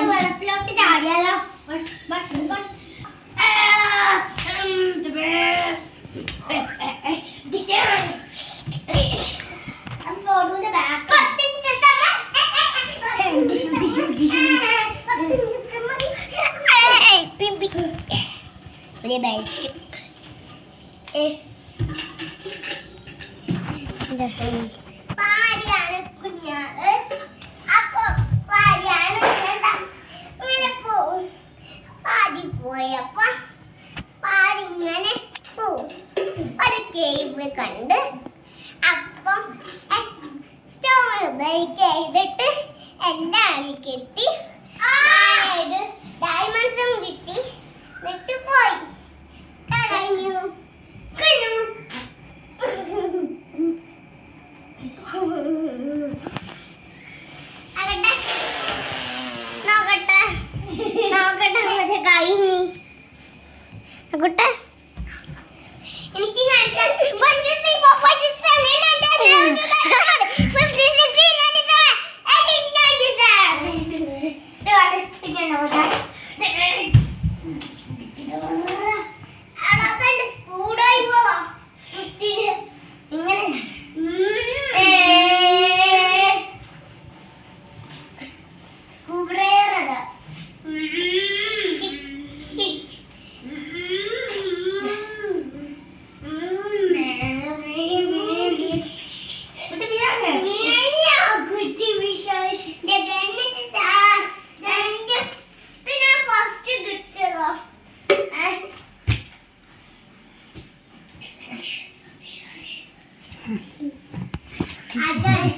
വെള്ളത്തിലോട്ട് ചാടിയാലോ? പാടിയാണ് കുഞ്ഞാറ്. അപ്പൊ പാടിയാണ് ഇങ്ങനെ പോവും. പാടി പോയപ്പോ പാടിങ്ങനെ പോവും. ഒരു കേവ് കണ്ട് അപ്പം സ്റ്റോൺ ബൈക്ക് ചെയ്തിട്ട് എല്ലാവരും കെട്ടി ഡയമണ്ട്സും കിട്ടി. എന്നിട്ട് പോയി കഴിഞ്ഞു. നോക്കട്ടെ കഴിഞ്ഞു. നോക്കട്ടെ എനിക്ക് സ്പൂഡായി പോവാം ഇങ്ങനെ I got it.